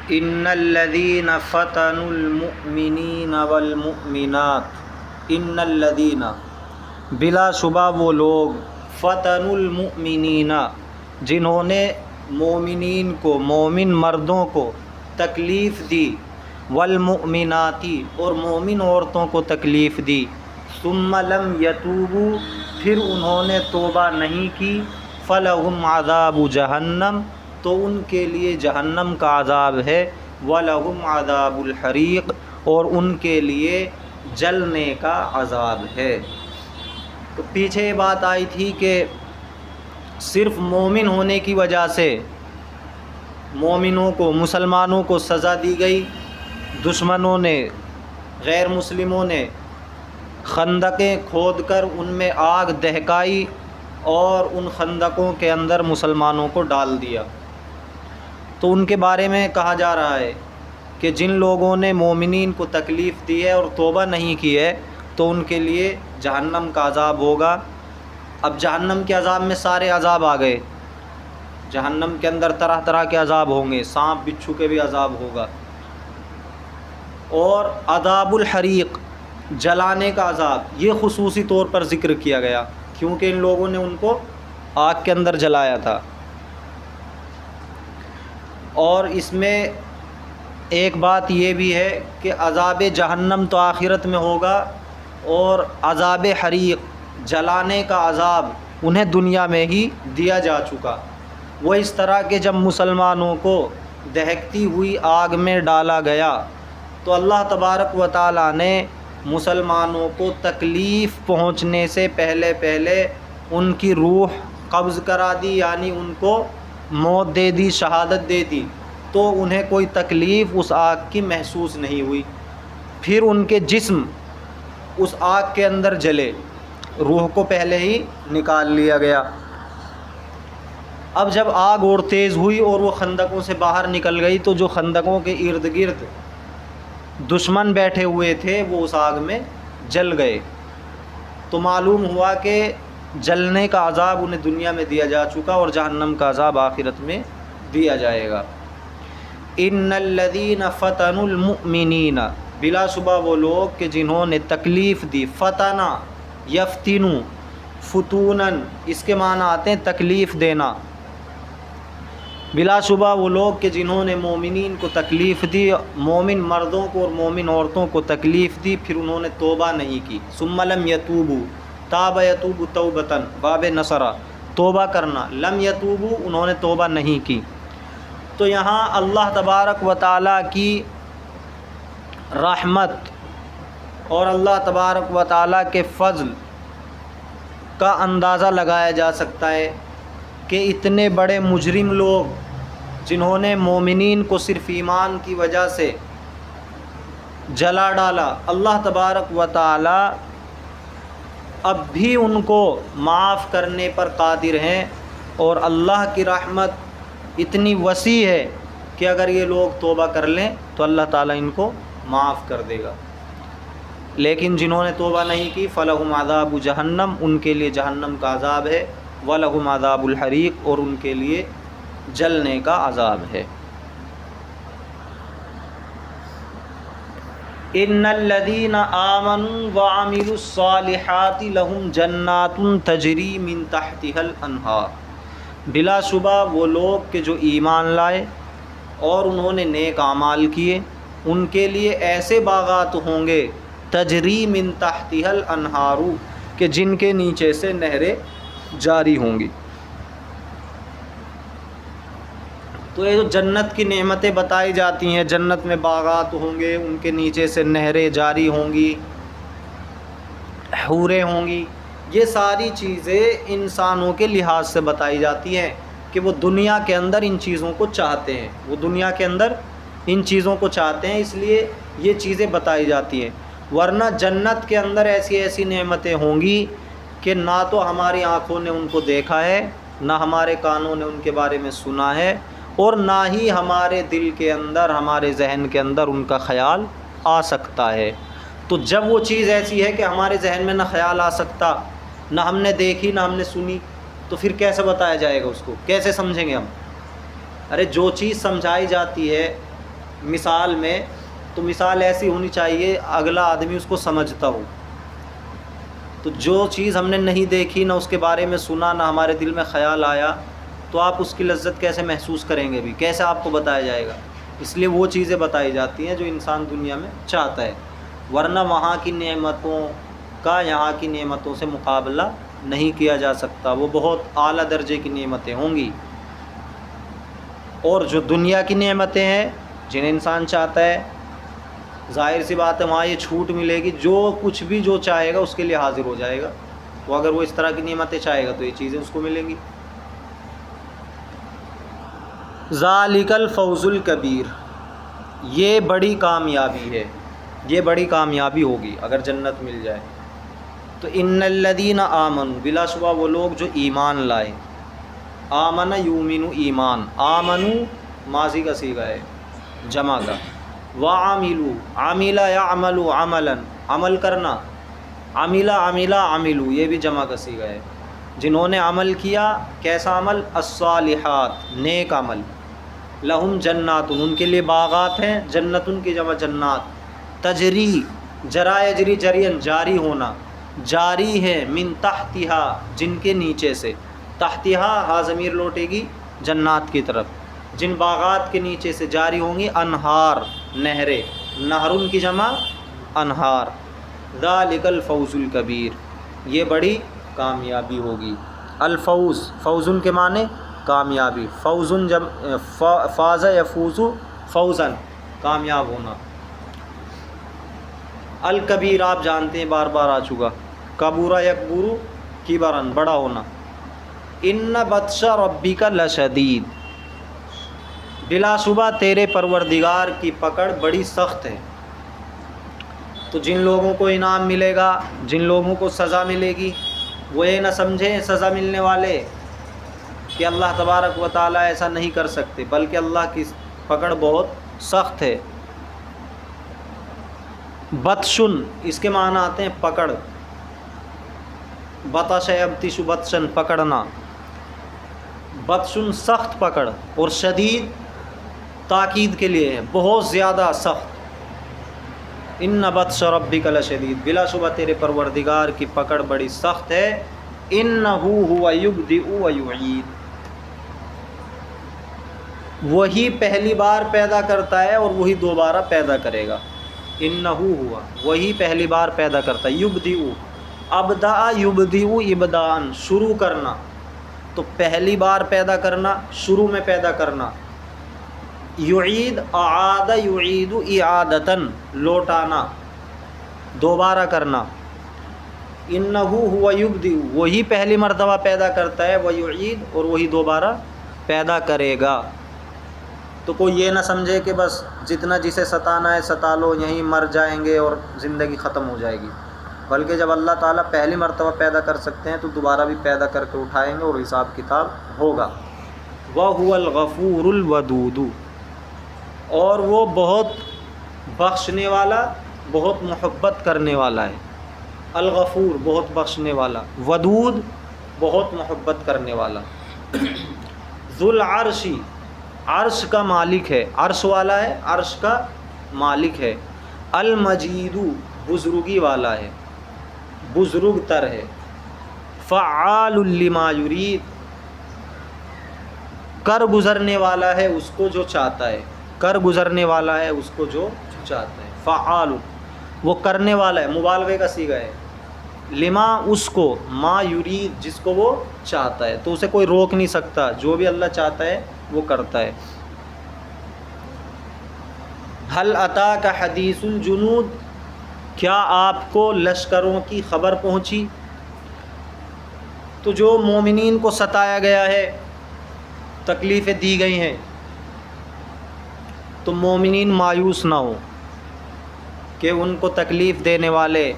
ان الذین فتنوا المؤمنین والمؤمنات، ان الذین بلا شبہ وہ لوگ، فتنوا المؤمنین جنہوں نے مومنین کو، مومن مردوں کو تکلیف دی، والمؤمناتی اور مومن عورتوں کو تکلیف دی، ثم لم یتوبوا پھر انہوں نے توبہ نہیں کی، فلہم عذاب جہنم تو ان کے لیے جہنم کا عذاب ہے، وَلَهُمْ عَذَابُ الْحَرِيقِ اور ان کے لیے جلنے کا عذاب ہے۔ تو پیچھے یہ بات آئی تھی کہ صرف مومن ہونے کی وجہ سے مومنوں کو، مسلمانوں کو سزا دی گئی، دشمنوں نے، غیر مسلموں نے خندقیں کھود کر ان میں آگ دہکائی اور ان خندقوں کے اندر مسلمانوں کو ڈال دیا۔ تو ان کے بارے میں کہا جا رہا ہے کہ جن لوگوں نے مومنین کو تکلیف دی ہے اور توبہ نہیں کی ہے تو ان کے لیے جہنم کا عذاب ہوگا۔ اب جہنم کے عذاب میں سارے عذاب آ گئے، جہنم کے اندر طرح طرح کے عذاب ہوں گے، سانپ بچھو کے بھی عذاب ہوگا، اور عذاب الحریق جلانے کا عذاب یہ خصوصی طور پر ذکر کیا گیا کیونکہ ان لوگوں نے ان کو آگ کے اندر جلایا تھا۔ اور اس میں ایک بات یہ بھی ہے کہ عذاب جہنم تو آخرت میں ہوگا، اور عذاب حریق جلانے کا عذاب انہیں دنیا میں ہی دیا جا چکا۔ وہ اس طرح کہ جب مسلمانوں کو دہکتی ہوئی آگ میں ڈالا گیا تو اللہ تبارک و تعالیٰ نے مسلمانوں کو تکلیف پہنچنے سے پہلے ان کی روح قبض کرا دی، یعنی ان کو موت دے دی، شہادت دے دی، تو انہیں کوئی تکلیف اس آگ کی محسوس نہیں ہوئی۔ پھر ان کے جسم اس آگ کے اندر جلے، روح کو پہلے ہی نکال لیا گیا۔ اب جب آگ اور تیز ہوئی اور وہ خندقوں سے باہر نکل گئی تو جو خندقوں کے ارد گرد دشمن بیٹھے ہوئے تھے وہ اس آگ میں جل گئے۔ تو معلوم ہوا کہ جلنے کا عذاب انہیں دنیا میں دیا جا چکا اور جہنم کا عذاب آخرت میں دیا جائے گا۔ ان الذین فتنوا المؤمنین بلا شبہ وہ لوگ کہ جنہوں نے تکلیف دی، فتنہ یفتنو فتونن اس کے معنی آتے ہیں تکلیف دینا، بلا شبہ وہ لوگ کہ جنہوں نے مومنین کو تکلیف دی، مومن مردوں کو اور مومن عورتوں کو تکلیف دی، پھر انہوں نے توبہ نہیں کی، ثم لم یتوبوا تاب یتوب توبتاً باب نصرہ توبہ کرنا، لم یتوبوا انہوں نے توبہ نہیں کی۔ تو یہاں اللہ تبارک و تعالیٰ کی رحمت اور اللہ تبارک و تعالیٰ کے فضل کا اندازہ لگایا جا سکتا ہے کہ اتنے بڑے مجرم لوگ جنہوں نے مومنین کو صرف ایمان کی وجہ سے جلا ڈالا، اللہ تبارک و تعالیٰ اب بھی ان کو معاف کرنے پر قادر ہیں، اور اللہ کی رحمت اتنی وسیع ہے کہ اگر یہ لوگ توبہ کر لیں تو اللہ تعالیٰ ان کو معاف کر دے گا۔ لیکن جنہوں نے توبہ نہیں کی فلہم عذاب جہنم ان کے لیے جہنم کا عذاب ہے، ولہم عذاب الحریق اور ان کے لیے جلنے کا عذاب ہے۔ ان الذین آمنوا وعملوا الصالحات لہم جنات تجری من تحتها الانہار بلا شبہ وہ لوگ کہ جو ایمان لائے اور انہوں نے نیک اعمال کیے ان کے لیے ایسے باغات ہوں گے تجری من تحتها الانہار کہ جن کے نیچے سے نہریں جاری ہوں گی۔ تو یہ جو جنت کی نعمتیں بتائی جاتی ہیں، جنت میں باغات ہوں گے، ان کے نیچے سے نہریں جاری ہوں گی، حوریں ہوں گی، یہ ساری چیزیں انسانوں کے لحاظ سے بتائی جاتی ہیں کہ وہ دنیا کے اندر ان چیزوں کو چاہتے ہیں، وہ دنیا کے اندر ان چیزوں کو چاہتے ہیں، اس لیے یہ چیزیں بتائی جاتی ہیں۔ ورنہ جنت کے اندر ایسی ایسی نعمتیں ہوں گی کہ نہ تو ہماری آنکھوں نے ان کو دیکھا ہے، نہ ہمارے کانوں نے ان کے بارے میں سنا ہے، اور نہ ہی ہمارے دل کے اندر، ہمارے ذہن کے اندر ان کا خیال آ سکتا ہے۔ تو جب وہ چیز ایسی ہے کہ ہمارے ذہن میں نہ خیال آ سکتا، نہ ہم نے دیکھی، نہ ہم نے سنی، تو پھر کیسے بتایا جائے گا اس کو، کیسے سمجھیں گے ہم؟ ارے جو چیز سمجھائی جاتی ہے مثال میں، تو مثال ایسی ہونی چاہیے اگلا آدمی اس کو سمجھتا ہو. تو جو چیز ہم نے نہیں دیکھی، نہ اس کے بارے میں سنا، نہ ہمارے دل میں خیال آیا، تو آپ اس کی لذت کیسے محسوس کریں گے بھی؟ کیسے آپ کو بتایا جائے گا؟ اس لیے وہ چیزیں بتائی جاتی ہیں جو انسان دنیا میں چاہتا ہے، ورنہ وہاں کی نعمتوں کا یہاں کی نعمتوں سے مقابلہ نہیں کیا جا سکتا. وہ بہت اعلیٰ درجے کی نعمتیں ہوں گی. اور جو دنیا کی نعمتیں ہیں جنہیں انسان چاہتا ہے، ظاہر سی بات ہے وہاں یہ چھوٹ ملے گی، جو کچھ بھی جو چاہے گا اس کے لیے حاضر ہو جائے گا. تو اگر وہ اس طرح کی نعمتیں چاہے گا تو یہ چیزیں اس کو ملیں گی. ذالک الفوز الکبیر، یہ بڑی کامیابی ہے، یہ بڑی کامیابی ہوگی اگر جنت مل جائے. تو ان الذین آمنوا، بلا شبہ وہ لوگ جو ایمان لائے. آمن یؤمن ایمان، آمنو ماضی کا صیغہ ہے جمع کا. وعملوا، عمل یعمل عملا، عمل کرنا. عمل عملوا، یہ بھی جمع کا صیغہ ہے. جنہوں نے عمل کیا، کیسا عمل؟ الصالحات، نیک عمل. لہم جنات، ان کے لیے باغات ہیں. جنتن کی جمع جنات. تجری، جرا یجری جرین، جاری ہونا، جاری ہے. من تحتہا، جن کے نیچے سے. تحتہا ہا ضمیر لوٹے گی جنات کی طرف. جن باغات کے نیچے سے جاری ہوں گی انہار، نہریں. نہرن کی جمع انہار. ذالک الفوز الکبیر، یہ بڑی کامیابی ہوگی. الفوز، فوزن کے معنی کامیابی. فوزن جب فاز یفوز فوزن، کامیاب ہونا. الکبیر آپ جانتے ہیں، بار بار آ چکا. کبورا یکبورو کبرن، بڑا ہونا. ان بطش ربک لشدید، بلا شبہ تیرے پروردگار کی پکڑ بڑی سخت ہے. تو جن لوگوں کو انعام ملے گا، جن لوگوں کو سزا ملے گی، وہ یہ نہ سمجھیں سزا ملنے والے کہ اللہ تبارک و تعالیٰ ایسا نہیں کر سکتے، بلکہ اللہ کی پکڑ بہت سخت ہے. بطشن، اس کے معنی آتے ہیں پکڑ. بطش یبطش بطشن، پکڑنا. بطشن سخت پکڑ، اور شدید تاکید کے لیے ہے، بہت زیادہ سخت. ان بطش ربک لشدید، بلا شبہ تیرے پروردگار کی پکڑ بڑی سخت ہے. انہ هو یبدئ و یعید، وہی پہلی بار پیدا کرتا ہے اور وہی دوبارہ پیدا کرے گا. انہ ہوا، وہی پہلی بار پیدا کرتا ہے. یبدئ، ابدأ یبدئ ابداء، شروع کرنا. تو پہلی بار پیدا کرنا، شروع میں پیدا کرنا. یعید، اعاد یعید اعادتاً، لوٹانا، دوبارہ کرنا. انہ ہوا یبدئ، وہی پہلی مرتبہ پیدا کرتا ہے. ویعید، اور وہی دوبارہ پیدا کرے گا. تو کوئی یہ نہ سمجھے کہ بس جتنا جسے ستانا ہے ستا لو، یہیں مر جائیں گے اور زندگی ختم ہو جائے گی. بلکہ جب اللہ تعالیٰ پہلی مرتبہ پیدا کر سکتے ہیں تو دوبارہ بھی پیدا کر کے اٹھائیں گے اور حساب کتاب ہوگا. وَهُوَ الْغَفُورُ الْوَدُودُ، اور وہ بہت بخشنے والا، بہت محبت کرنے والا ہے. الغفور، بہت بخشنے والا. ودود، بہت محبت کرنے والا. ذو العرش، عرش کا مالک ہے، عرش والا ہے، عرش کا مالک ہے. المجید، بزرگی والا ہے، بزرگ تر ہے. فعال لما یرید، کر گزرنے والا ہے اس کو جو چاہتا ہے، کر گزرنے والا ہے اس کو جو چاہتا ہے. فعال، وہ کرنے والا ہے، مبالغے کا صیغہ ہے. لما، اس کو، ما یرید، جس کو وہ چاہتا ہے. تو اسے کوئی روک نہیں سکتا، جو بھی اللہ چاہتا ہے وہ کرتا ہے. هل اتاک حدیث الجنود، کیا آپ کو لشکروں کی خبر پہنچی؟ تو جو مومنین کو ستایا گیا ہے، تکلیفیں دی گئی ہیں، تو مومنین مایوس نہ ہو کہ ان کو تکلیف دینے والے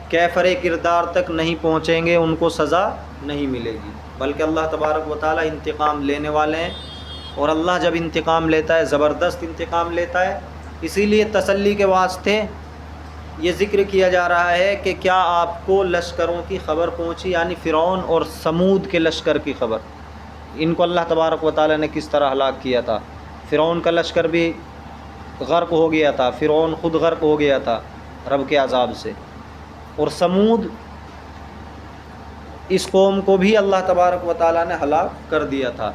کیفر کردار تک نہیں پہنچیں گے، ان کو سزا نہیں ملے گی. بلکہ اللہ تبارک و تعالیٰ انتقام لینے والے ہیں، اور اللہ جب انتقام لیتا ہے زبردست انتقام لیتا ہے. اسی لیے تسلی کے واسطے یہ ذکر کیا جا رہا ہے کہ کیا آپ کو لشکروں کی خبر پہنچی، یعنی فرعون اور سمود کے لشکر کی خبر. ان کو اللہ تبارک و تعالیٰ نے کس طرح ہلاک کیا تھا۔ فرعون کا لشکر بھی غرق ہو گیا تھا، فرعون خود غرق ہو گیا تھا رب کے عذاب سے۔ اور سمود اس قوم کو بھی اللہ تبارک و تعالیٰ نے ہلاک کر دیا تھا۔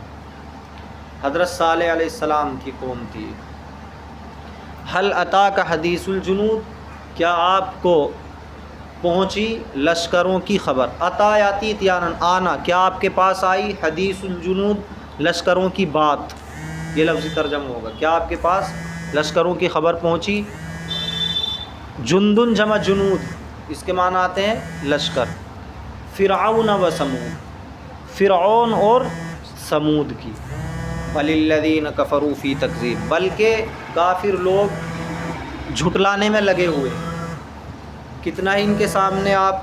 حضرت صالح علیہ السلام کی قوم تھی۔ حل اتاک حدیث الجنود، کیا آپ کو پہنچی لشکروں کی خبر؟ عطا آتی اتیانن، آنا، کیا آپ کے پاس آئی حدیث الجنود لشکروں کی بات، یہ لفظی ترجمہ ہوگا، کیا آپ کے پاس لشکروں کی خبر پہنچی؟ جندن جمع جنود، اس کے معنی آتے ہیں لشکر۔ فرعون و سمود، فرعون اور سمود کی۔ بل الذین کفروا فی تکذیب، بلکہ کافر لوگ جھٹلانے میں لگے ہوئے۔ کتنا ہی ان کے سامنے آپ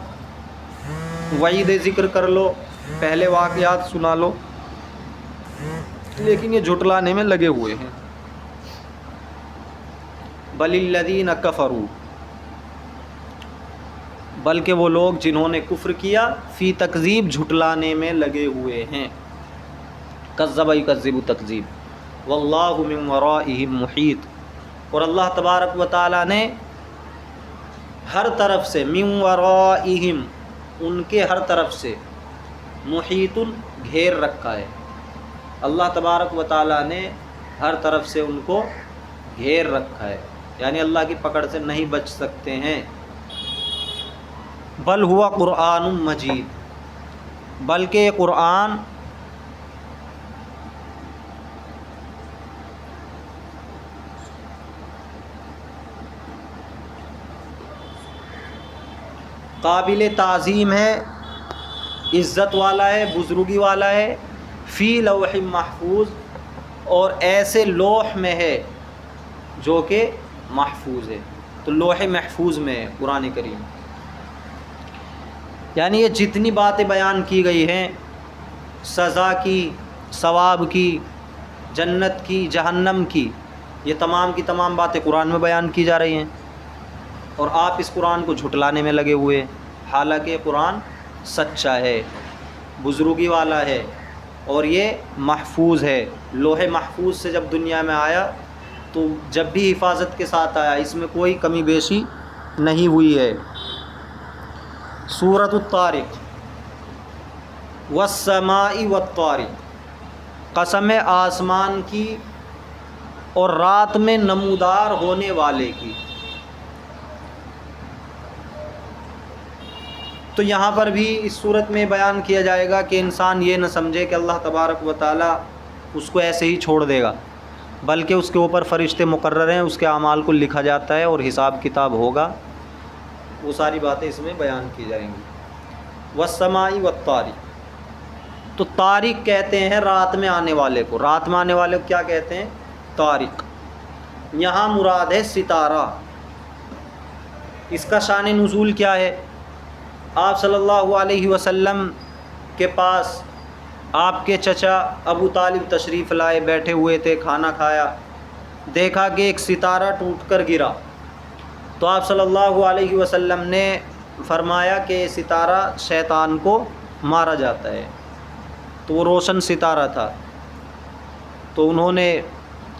وعید ذکر کر لو، پہلے واقعات سنا لو، لیکن یہ جھٹلانے میں لگے ہوئے ہیں۔ بل الذین کفروا، بلکہ وہ لوگ جنہوں نے کفر کیا، فی تکذیب، جھٹلانے میں لگے ہوئے ہیں۔ کذب یکذب تکذیب، واللہ من ورائہم محیط، اور اللہ تبارک و تعالیٰ نے ہر طرف سے، من ورائہم، ان کے ہر طرف سے، محیط، گھیر رکھا ہے۔ اللہ تبارک و تعالیٰ نے ہر طرف سے ان کو گھیر رکھا ہے، یعنی اللہ کی پکڑ سے نہیں بچ سکتے ہیں۔ بل ہوا قرآن مجید، بلکہ یہ قرآن قابل تعظیم ہے، عزت والا ہے، بزرگی والا ہے، فی لوح محفوظ، اور ایسے لوح میں ہے جو کہ محفوظ ہے۔ تو لوح محفوظ میں ہے قرآن کریم، یعنی یہ جتنی باتیں بیان کی گئی ہیں، سزا کی، ثواب کی، جنت کی، جہنم کی، یہ تمام کی تمام باتیں قرآن میں بیان کی جا رہی ہیں، اور آپ اس قرآن کو جھٹلانے میں لگے ہوئے، حالانکہ یہ قرآن سچا ہے، بزرگی والا ہے، اور یہ محفوظ ہے۔ لوح محفوظ سے جب دنیا میں آیا تو جب بھی حفاظت کے ساتھ آیا، اس میں کوئی کمی بیشی نہیں ہوئی ہے۔ سورۃ الطارق، والسماء والطارق، قسم آسمان کی اور رات میں نمودار ہونے والے کی۔ تو یہاں پر بھی اس صورت میں بیان کیا جائے گا کہ انسان یہ نہ سمجھے کہ اللہ تبارک و تعالیٰ اس کو ایسے ہی چھوڑ دے گا، بلکہ اس کے اوپر فرشتے مقرر ہیں، اس کے اعمال کو لکھا جاتا ہے اور حساب کتاب ہوگا۔ وہ ساری باتیں اس میں بیان کی جائیں گی۔ والسماء والطارق، تو طارق کہتے ہیں رات میں آنے والے کو، رات میں آنے والے کو کیا کہتے ہیں؟ طارق۔ یہاں مراد ہے ستارہ۔ اس کا شان نزول کیا ہے؟ آپ صلی اللہ علیہ وسلم کے پاس آپ کے چچا ابو طالب تشریف لائے، بیٹھے ہوئے تھے، کھانا کھایا، دیکھا کہ ایک ستارہ ٹوٹ کر گرا، تو آپ صلی اللہ علیہ وسلم نے فرمایا کہ یہ ستارہ شیطان کو مارا جاتا ہے، تو وہ روشن ستارہ تھا۔ تو انہوں نے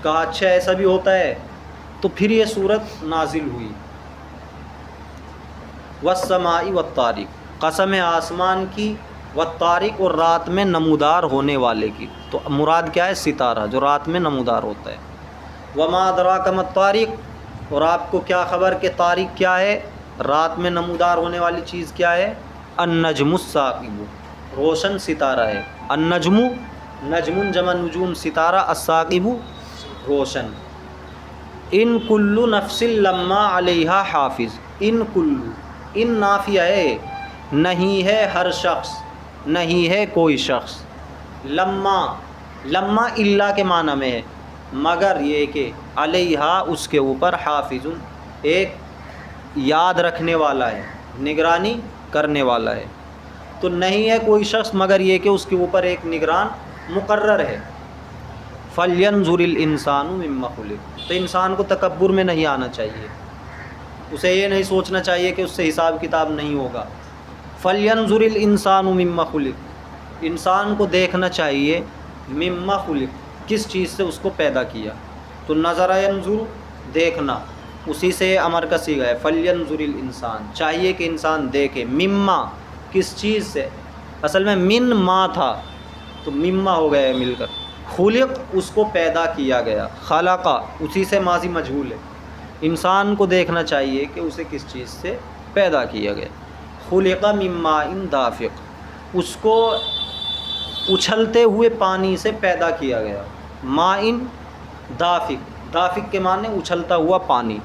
کہا اچھا ایسا بھی ہوتا ہے، تو پھر یہ صورت نازل ہوئی۔ والسماء والطارق، قسم آسمان کی، والطارق، اور رات میں نمودار ہونے والے کی۔ تو مراد کیا ہے؟ ستارہ جو رات میں نمودار ہوتا ہے۔ وما ادراک ما الطارق، اور آپ کو کیا خبر کہ طارق کیا ہے، رات میں نمودار ہونے والی چیز کیا ہے؟ النجم الثاقب، روشن ستارہ ہے۔ النجم، نجم جمع نجوم، ستارہ، الثاقب، روشن۔ ان کل نفس لما علیہا حافظ، ان کل، ان نافیہ ہے، نہیں ہے ہر شخص، نہیں ہے کوئی شخص، لما، لما اللہ کے معنی میں ہے، مگر یہ کہ علیہا، اس کے اوپر، حافظ، ایک یاد رکھنے والا ہے، نگرانی کرنے والا ہے۔ تو نہیں ہے کوئی شخص مگر یہ کہ اس کے اوپر ایک نگران مقرر ہے۔ فَلْيَنْظُرِ الْإِنسَانُ مِمَّا خُلِقَ، تو انسان کو تکبر میں نہیں آنا چاہیے، اسے یہ نہیں سوچنا چاہیے کہ اس سے حساب کتاب نہیں ہوگا۔ فَلْيَنْظُرِ الْإِنسَانُ مِمَّا خُلِقَ، انسان کو دیکھنا چاہیے مما خلق، کس چیز سے اس کو پیدا کیا. تو نظر ینظر دیکھنا، اسی سے امر کا صیغہ ہے. فلینظر الانسان، چاہیے کہ انسان دیکھے. مما کس چیز سے، اصل میں من ما تھا تو مما ہو گیا ہے مل کر. خلق اس کو پیدا کیا گیا. خلقہ اسی سے ماضی مجہول ہے. انسان کو دیکھنا چاہیے کہ اسے کس چیز سے پیدا کیا گیا. خلق من ماء دافق، اس کو اچھلتے ہوئے پانی سے پیدا کیا گیا. ماء دافق، دافق کے معنی اچھلتا ہوا پانی،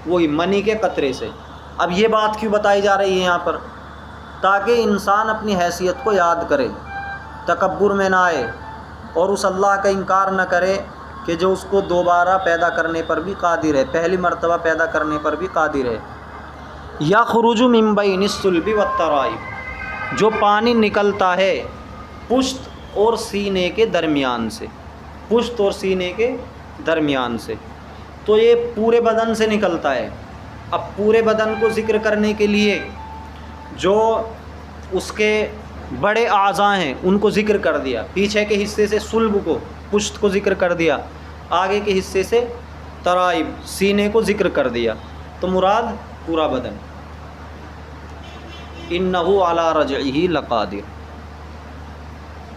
وہی منی کے قطرے سے. اب یہ بات کیوں بتائی جا رہی ہے یہاں پر؟ تاکہ انسان اپنی حیثیت کو یاد کرے، تکبر میں نہ آئے، اور اس اللہ کا انکار نہ کرے کہ جو اس کو دوبارہ پیدا کرنے پر بھی قادر ہے، پہلی مرتبہ پیدا کرنے پر بھی قادر ہے. یخرج من بین الصلب والترائب، جو پانی نکلتا ہے پشت اور سینے کے درمیان سے، پشت اور سینے کے درمیان سے. تو یہ پورے بدن سے نکلتا ہے. اب پورے بدن کو ذکر کرنے کے لیے جو اس کے بڑے اعضاء ہیں ان کو ذکر کر دیا. پیچھے کے حصے سے صلب کو، پشت کو ذکر کر دیا، آگے کے حصے سے ترائب سینے کو ذکر کر دیا. تو مراد پورا بدن. انہ علی رجعہ لقادر،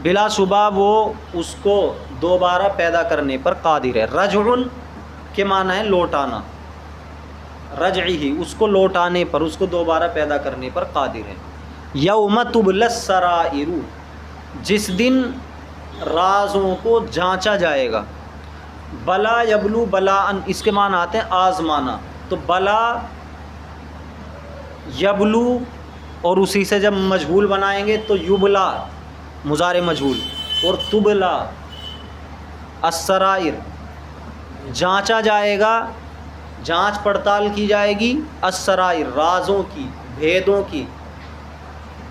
بلا شبہ وہ اس کو دوبارہ پیدا کرنے پر قادر ہے. رجع کے معنی ہے لوٹانا، رجعہ اس کو لوٹانے پر، اس کو دوبارہ پیدا کرنے پر قادر ہے. یوم تبلی السرائر، جس دن رازوں کو جانچا جائے گا. بلا یبلو بلاء، اس کے معنی آتے ہیں آزمانا. تو بلا یبلو، اور اسی سے جب مجہول بنائیں گے تو یبلا مضارع مجہول، اور تبلا السرائر جانچا جائے گا، جانچ پڑتال کی جائے گی. السرائر رازوں کی، بھیدوں کی.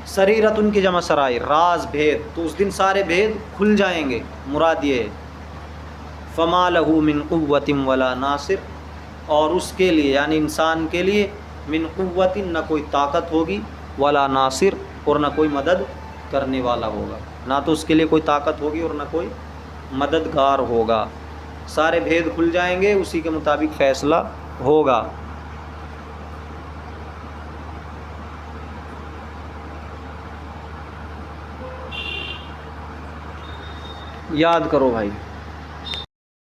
سریرتن کی جمع سرائر، راز بھید. تو اس دن سارے بھید کھل جائیں گے، مراد یہ ہے. فما لہ من قوت ولا ناصر، اور اس کے لیے یعنی انسان کے لیے من قوت نہ کوئی طاقت ہوگی، ولا ناصر اور نہ کوئی مدد کرنے والا ہوگا. نہ تو اس کے لیے کوئی طاقت ہوگی اور نہ کوئی مددگار ہوگا. سارے بھید کھل جائیں گے، اسی کے مطابق فیصلہ ہوگا. یاد کرو بھائی.